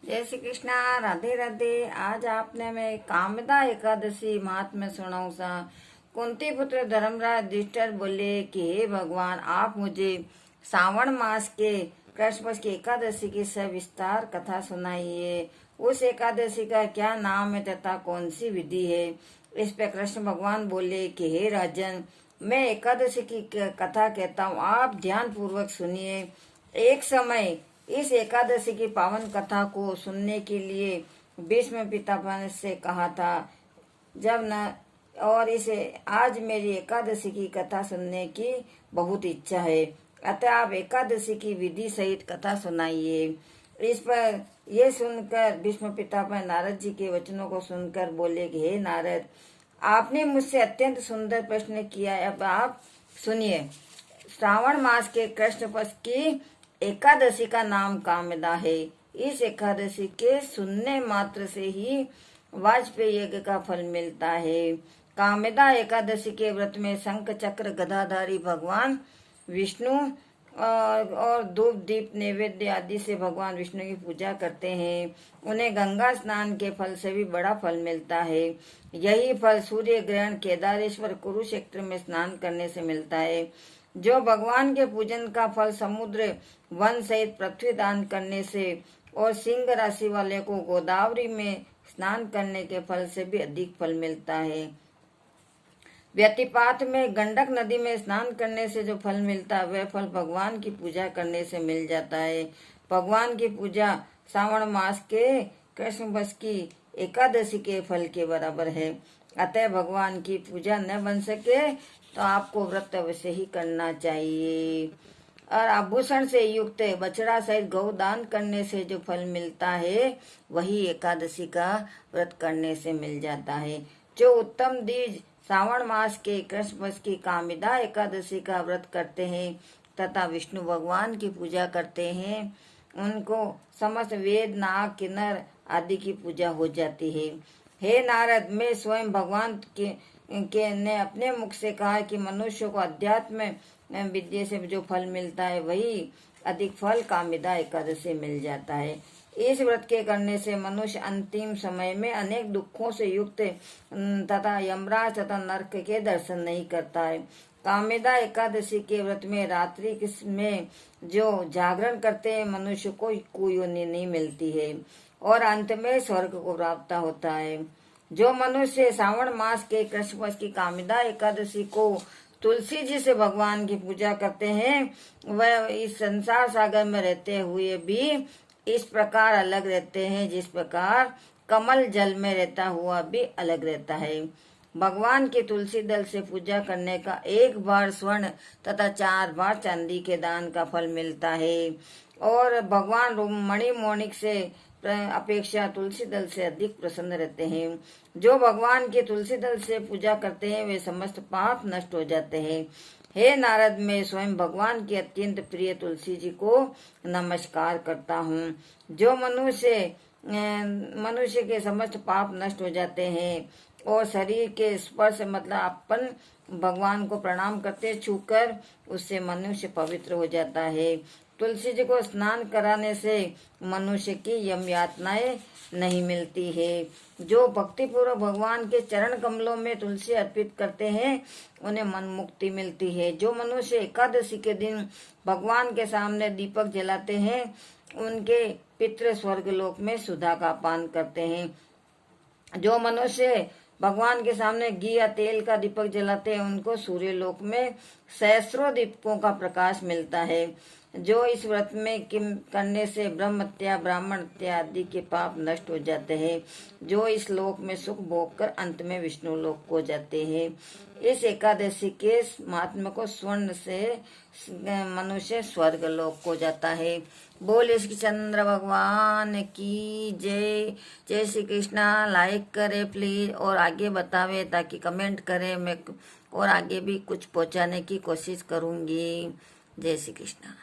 जय श्री कृष्णा। राधे राधे। आज आपने मैं कामदा एकादशी महात्म्य सुनाऊं सा। कुंती पुत्र धर्मराज युधिष्ठिर बोले कि हे भगवान, आप मुझे श्रावण मास के कृष्ण पक्ष की एकादशी की सविस्तार कथा सुनाइए। उस एकादशी का क्या नाम है तथा कौन सी विधि है। इस पर कृष्ण भगवान बोले कि हे राजन, मैं एकादशी की कथा कहता हूँ, आप ध्यान पूर्वक सुनिए। एक समय इस एकादशी की पावन कथा को सुनने के लिए भीष्म पितामह से कहा था, जब न और इसे आज मेरी एकादशी की कथा सुनने की बहुत इच्छा है, अतः आप एकादशी की विधि सहित कथा सुनाइए। इस पर यह सुनकर भीष्म पितामह नारद जी के वचनों को सुनकर बोले कि हे नारद, आपने मुझसे अत्यंत सुंदर प्रश्न किया, अब आप सुनिए। श्रावण मास के कृष्ण पक्ष की एकादशी का नाम कामदा है। इस एकादशी के सुनने मात्र से ही वाजपेयी यज्ञ का फल मिलता है। कामदा एकादशी के व्रत में शंख चक्र गदाधारी भगवान विष्णु और धूप दीप नैवेद्य आदि से भगवान विष्णु की पूजा करते हैं। उन्हें गंगा स्नान के फल से भी बड़ा फल मिलता है। यही फल सूर्य ग्रहण, केदारेश्वर, कुरुक्षेत्र में स्नान करने से मिलता है। जो भगवान के पूजन का फल समुद्र वन सहित पृथ्वी दान करने से और सिंह राशि वाले को गोदावरी में स्नान करने के फल से भी अधिक फल मिलता है। व्यतिपात में गंडक नदी में स्नान करने से जो फल मिलता है, वह फल भगवान की पूजा करने से मिल जाता है। भगवान की पूजा श्रावण मास के कृष्ण पक्ष की एकादशी के फल के बराबर है। अतः भगवान की पूजा न बन सके तो आपको व्रत अवश्य ही करना चाहिए। और आभूषण से युक्त बछड़ा सहित गौ दान करने से जो फल मिलता है, वही एकादशी का व्रत करने से मिल जाता है। जो उत्तम द्विज श्रावण मास के कृष्ण पक्ष की कामदा एकादशी का व्रत करते हैं तथा विष्णु भगवान की पूजा करते हैं, उनको समस्त वेद, नाग, किन्नर आदि की पूजा हो जाती है। हे नारद, मैं स्वयं भगवान के ने अपने मुख से कहा कि मनुष्य को अध्यात्म विद्या से जो फल मिलता है, वही अधिक फल कामदा एकादशी मिल जाता है। इस व्रत के करने से मनुष्य अंतिम समय में अनेक दुखों से युक्त तथा यमराज तथा नरक के दर्शन नहीं करता है। कामदा एकादशी के व्रत में रात्रि में जो जागरण करते हैं, मनुष्य को कोई योनि नहीं मिलती है और अंत में स्वर्ग को प्राप्त होता है। जो मनुष्य श्रावण मास के कृष्ण पक्ष की कामदा एकादशी को तुलसी जी से भगवान की पूजा करते हैं, वह इस संसार सागर में रहते हुए भी इस प्रकार अलग रहते हैं जिस प्रकार कमल जल में रहता हुआ भी अलग रहता है। भगवान की तुलसी दल से पूजा करने का 1 बार स्वर्ण तथा 4 बार चांदी के दान का फल मिलता है और भगवान मणि मोनिक से अपेक्षा तुलसी दल से अधिक प्रसन्न रहते हैं। जो भगवान की तुलसी दल से पूजा करते हैं, वे समस्त पाप नष्ट हो जाते हैं। हे नारद, मैं स्वयं भगवान की अत्यंत प्रिय तुलसी जी को नमस्कार करता हूँ। जो मनुष्य के समस्त पाप नष्ट हो जाते हैं और शरीर के स्पर्श मतलब अपन भगवान को प्रणाम करते छूकर उससे मनुष्य पवित्र हो जाता है। तुलसी जी को स्नान कराने से मनुष्य की यम यातनाएं नहीं मिलती है। जो भक्तिपूर्वक भगवान के चरण कमलों में तुलसी अर्पित करते हैं, उन्हें मन मुक्ति मिलती है। जो मनुष्य एकादशी के दिन भगवान के सामने दीपक जलाते हैं, उनके पितृ स्वर्ग लोक में सुधा का पान करते हैं। जो मनुष्य भगवान के सामने घी या तेल का दीपक जलाते हैं, उनको सूर्य लोक में सहस्रों दीपकों का प्रकाश मिलता है। जो इस व्रत में करने से ब्रह्म हत्या, ब्राह्मण हत्या आदि के पाप नष्ट हो जाते हैं। जो इस लोक में सुख भोग कर अंत में विष्णु लोक को जाते हैं। इस एकादशी के महात्मा को स्वर्ण से मनुष्य स्वर्ग लोक को जाता है। बोले श्री चंद्र भगवान की जय। जय श्री कृष्णा। लाइक करे प्लीज और आगे बतावे, ताकि कमेंट करे, मैं और आगे भी कुछ पहुंचाने की कोशिश करूंगी। जय श्री कृष्णा।